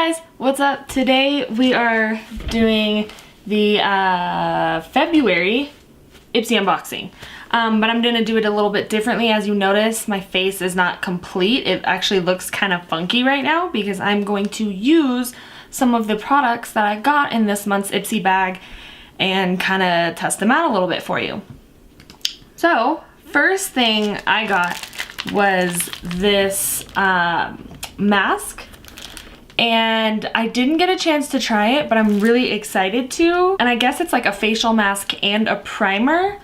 guys, what's up? Today we are doing the February Ipsy unboxing. But I'm gonna do it a little bit differently. As you notice, my face is not complete. It actually looks kind of funky right now because I'm going to use some of the products that I got in this month's Ipsy bag and kind of test them out a little bit for you. So, first thing I got was this mask. And I didn't get a chance to try it, but I'm really excited to. And I guess it's like a facial mask and a primer.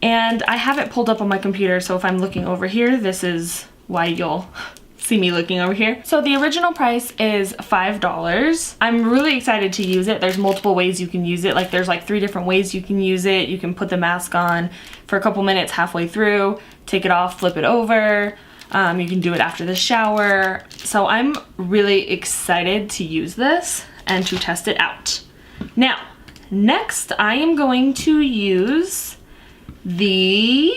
And I have it pulled up on my computer, so if I'm looking over here, this is why you'll see me looking over here. So the original price is $5. I'm really excited to use it. There's multiple ways you can use it. Like there's like 3 different ways you can use it. You can put the mask on for a couple minutes halfway through, take it off, flip it over. You can do it after the shower. So I'm really excited to use this and to test it out. Now, next I am going to use the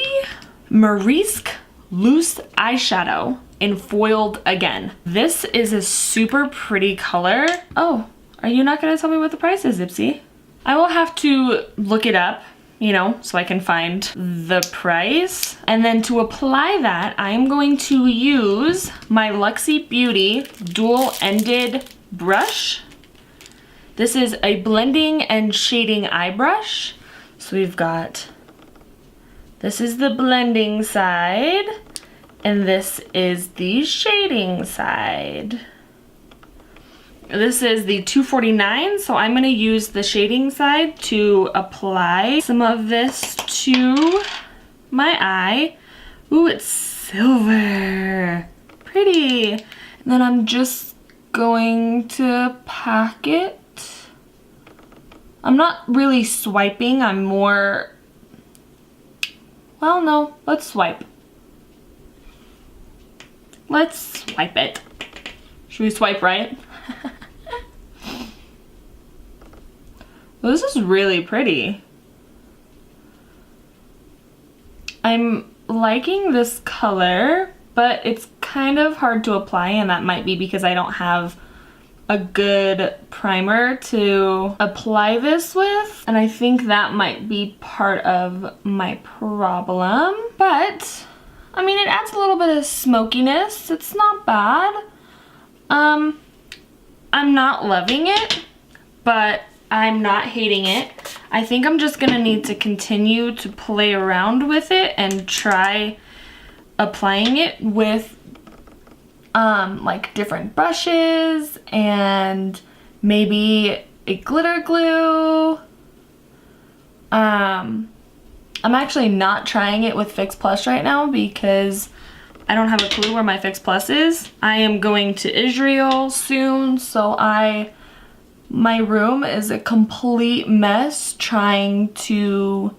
Marisk Loose Eyeshadow in Foiled Again. This is a super pretty color. Oh, are you not gonna tell me what the price is, Ipsy? I will have to look it up, you know, so I can find the price. And then to apply that, I am going to use my Luxie Beauty dual-ended brush. This is a blending and shading eye brush. So we've got, this is the blending side, and this is the shading side. This is the $2.49, so I'm gonna use the shading side to apply some of this to my eye. Ooh, it's silver. Pretty. And then I'm just going to pack it. I'm not really swiping, I'm more, well, no, let's swipe. Let's swipe it. Should we swipe right? Well, this is really pretty. I'm liking this color, but it's kind of hard to apply, and that might be because I don't have a good primer to apply this with, and I think that might be part of my problem. But I mean, it adds a little bit of smokiness. It's not bad. I'm not loving it, but I'm not hating it. I think I'm just gonna need to continue to play around with it and try applying it with like different brushes and maybe a glitter glue. I'm actually not trying it with Fix Plus right now because I don't have a clue where my Fix Plus is. I am going to Israel soon, so my room is a complete mess trying to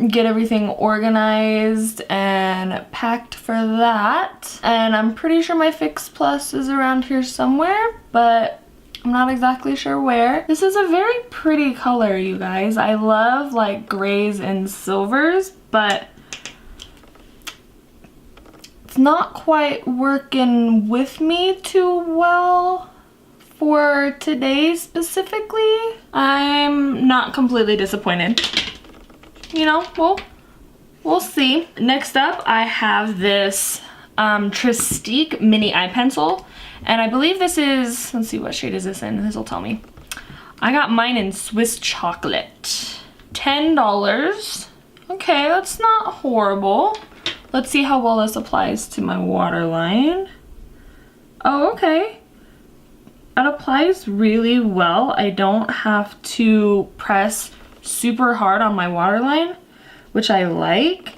get everything organized and packed for that. And I'm pretty sure my Fix Plus is around here somewhere, but I'm not exactly sure where. This is a very pretty color, you guys. I love like grays and silvers, but it's not quite working with me too well for today specifically. I'm not completely disappointed. You know, we'll see. Next up, I have this Tristique mini eye pencil. And I believe this is, let's see, what shade is this in? This will tell me. I got mine in Swiss Chocolate. $10. Okay, that's not horrible. Let's see how well this applies to my waterline. Oh, okay. It applies really well. I don't have to press super hard on my waterline, which I like.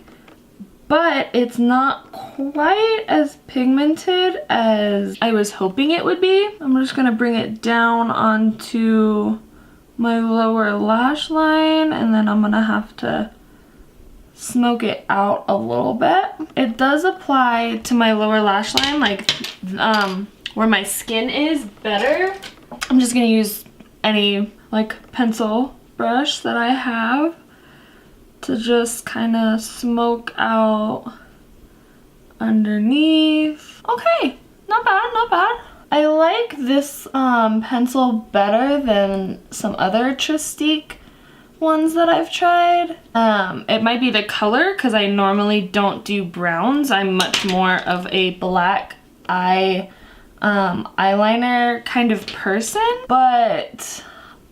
But it's not quite as pigmented as I was hoping it would be. I'm just gonna bring it down onto my lower lash line, and then I'm gonna have to smoke it out a little bit. It does apply to my lower lash line, like where my skin is better. I'm just gonna use any like pencil brush that I have to just kind of smoke out underneath. Okay, not bad, not bad. I like this pencil better than some other Tristique ones that I've tried. It might be the color because I normally don't do browns. I'm much more of a black eyeliner kind of person, but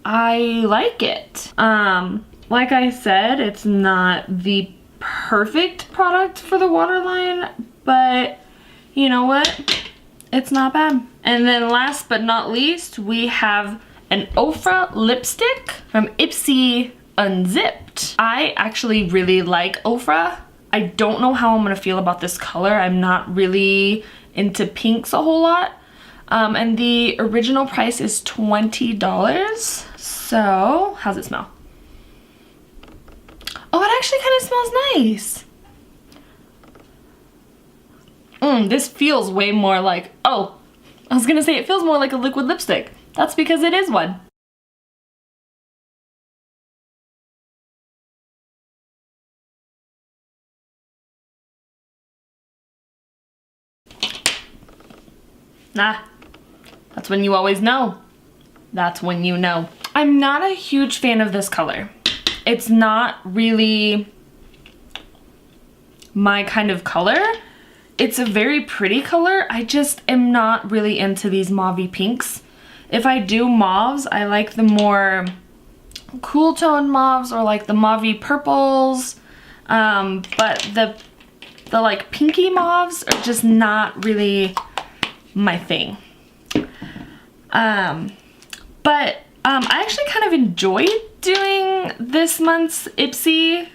I like it. Like I said, it's not the perfect product for the waterline, but you know what? It's not bad. And then last but not least, we have an Ofra lipstick from Ipsy Unzipped. I actually really like Ofra. I don't know how I'm gonna feel about this color. I'm not really into pinks a whole lot. And the original price is $20. So, how's it smell? Oh, it actually kind of smells nice. This feels way more like, oh, I was gonna say it feels more like a liquid lipstick. That's because it is one. Nah, that's when you always know. That's when you know. I'm not a huge fan of this color. It's not really my kind of color. It's a very pretty color. I just am not really into these mauvey pinks. If I do mauves, I like the more cool tone mauves or like the mauvey purples. But the like pinky mauves are just not really my thing. I actually kind of enjoyed doing this month's Ipsy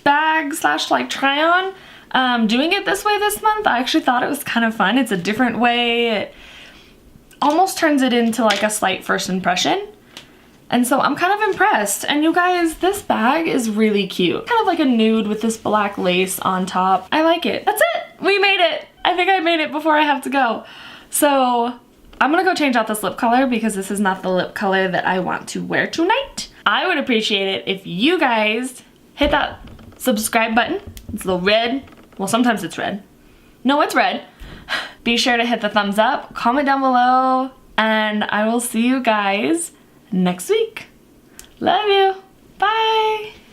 bag slash like try on. Doing it this way this month, I actually thought it was kind of fun. It's a different way. It almost turns it into like a slight first impression. And so I'm kind of impressed. And you guys, this bag is really cute. Kind of like a nude with this black lace on top. I like it. That's it. We made it. I think I made it before I have to go. So I'm gonna go change out this lip color because this is not the lip color that I want to wear tonight. I would appreciate it if you guys hit that subscribe button. It's a little red. Well, sometimes it's red. No, it's red. Be sure to hit the thumbs up, comment down below, and I will see you guys next week. Love you. Bye.